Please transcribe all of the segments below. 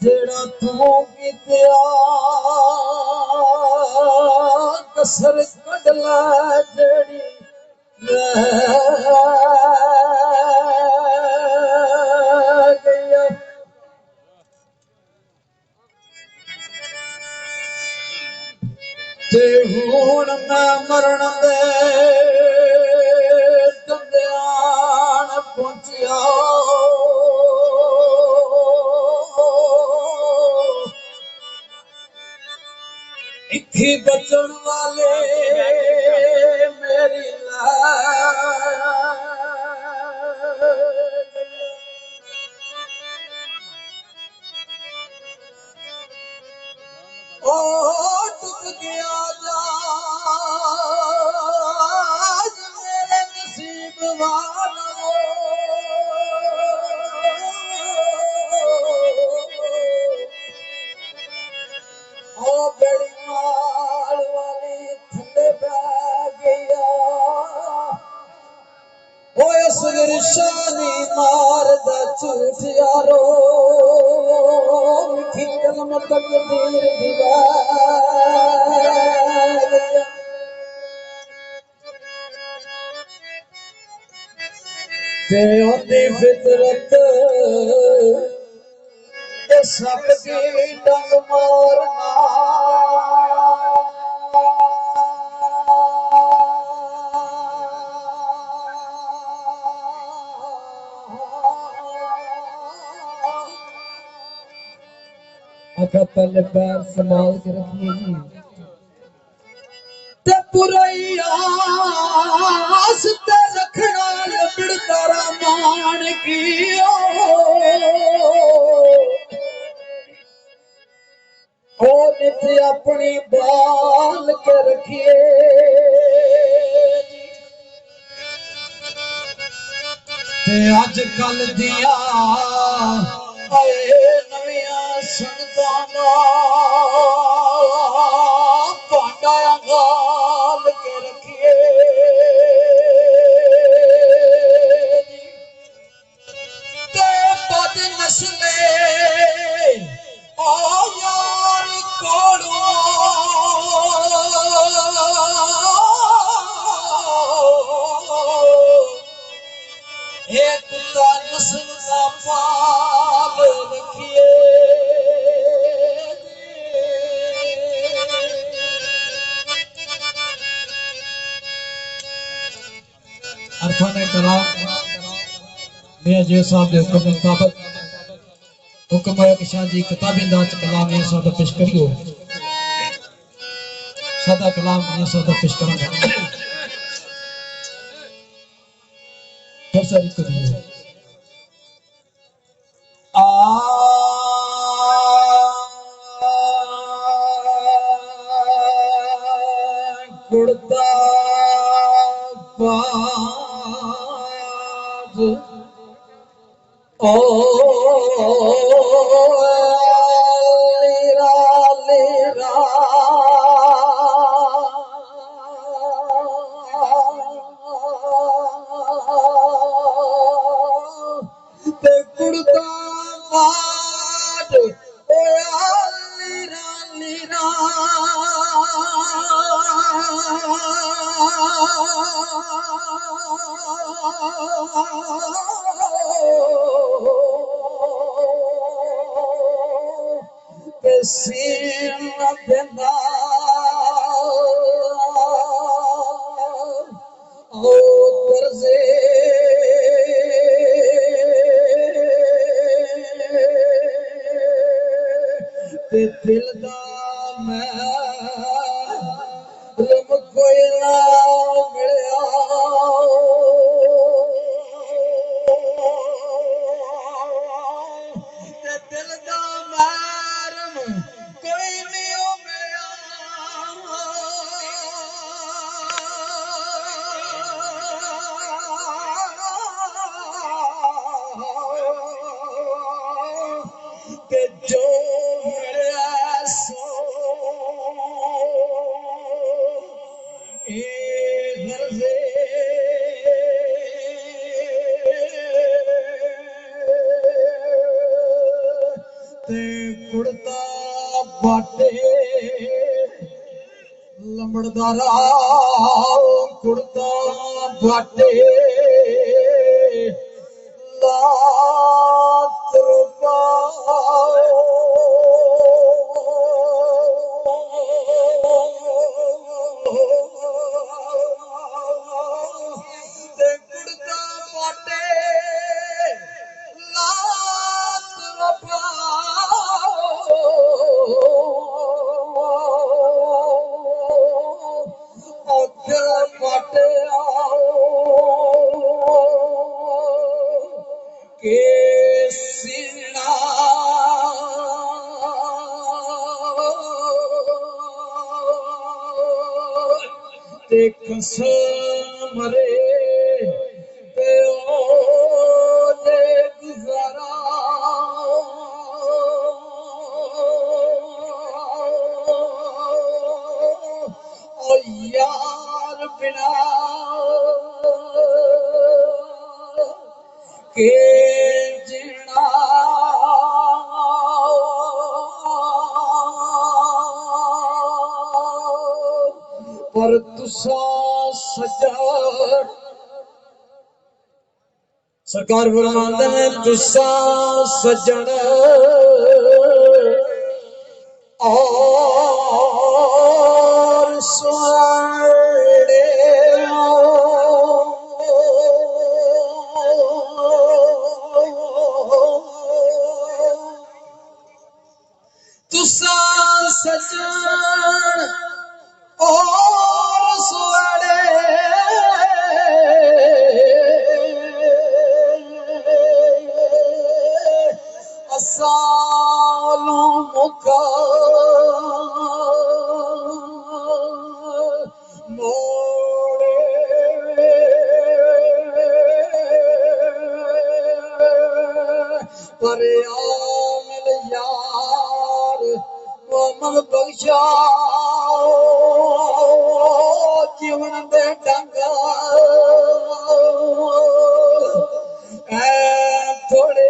जेड़ा तू कितिया कसर कढला जेड़ी गया ते हुण मैं मरण दे दंदियान पहुंचिया इत्थी बचन वाले मेरी ओ टूट गया जाज मेरे नसीब वालों ओ बड़ी माल वाली थले बह गया ओ असगर शानी मार दा झूठ यारो मिठी कलम तकदीर दीवार ते ओदी फितरत सबकी डंग मारना पहले पैर संभाल के रखिए जी ते पुरैयास ते रखना लबड़ता रामान की ओ नित अपनी बाल के रखिए ते अजकल दिया नविया संगताना भांडा गाल के रखिए ते बद नस्ले ओ यार कोड़ो एक कुत्ता नस्ल का पाल रखिए अरफान कलाम मियां जी साहब के हुक्म मुताबिक हुक्म है कि शाह जी किताबी अंदाज कलाम मियां साहब पेश करियो सादा कलाम मियां साहब पेश करेंगे फिर सारी करिए कुर्ता बाज ओ लीरा लीरा ते कुर्ता बाज ओ लीरा लीरा सीन देना ओ दर्जे ते दिल दा महरम कोई ना मिलिया ते दिल दा महरम कोई नहीं मिलिया ए गर्जे ते कुड़ता बाटे लंबड़दारा कुड़ता बाटे लात रुपा ते कुड़ता बाटे लात रुपा मरे ते ओ दे गुजारा ओ यार बिना के जीना पर तुसा सजन सरकार फरमाते हैं तुसा सजन और सोने तुसा सजन और सोने असालों मुका मोड़े पर आमल यार मोहम्मद बख्शा जीवन दे डंगा थोड़े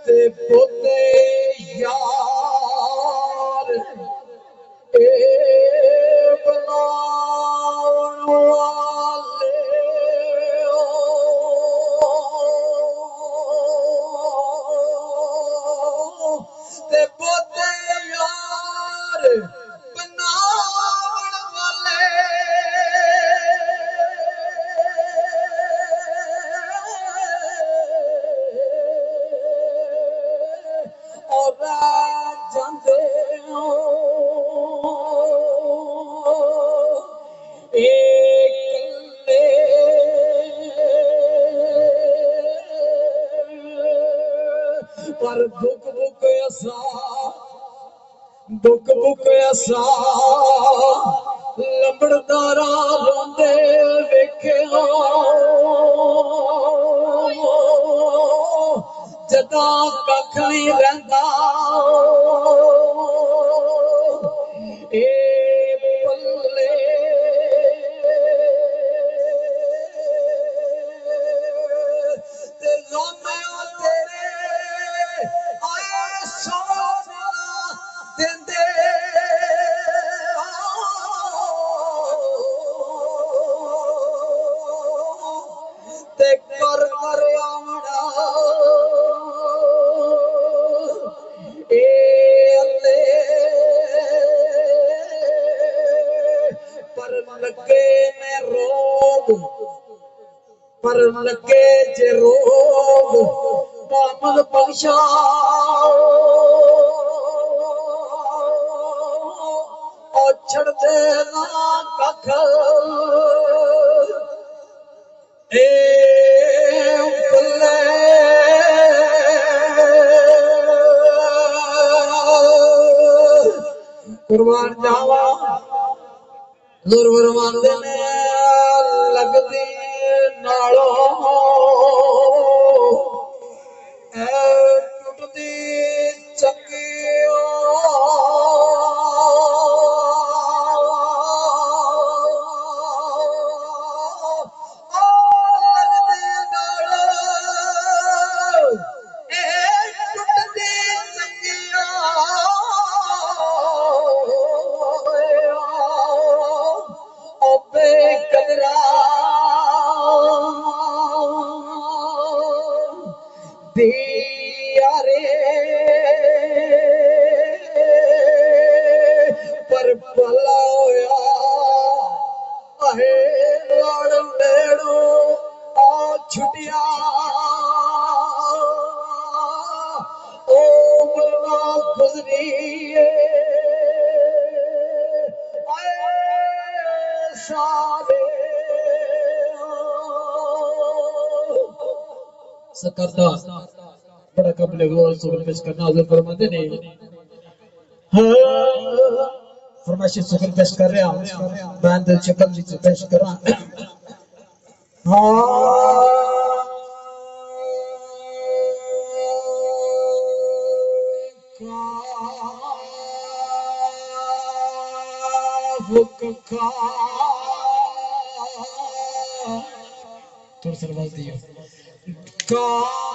ते पोते यार ए बनावन वाले ते पोते यार बनावन वाले और जाते पर बुक बुक ऐसा लंबड़दारा रोंदे वेखे जदा कख नहीं रहिंदा ए पल्ले ते लोमे तेरे आए सोना देंदे ते कर आवड़ा ए अल्ले पर लगे में रोग पर लगे जे रोग मोहम्मद बख्शा और छड़ते ना कख ए पल्ले कुर्बान जावा दूर फरमाते ने लगदी नालों टुटदी चंगियों छुटिया ओ मरना गुजरी सारे सकरदा बड़ा कबले गौर सुगल पेश करना हजूर फरमाते ने फरमाइश सुगल पेश कर रहा हूं मैं दिल चकल जी पेश करा थोड़ा सा आवाज दियो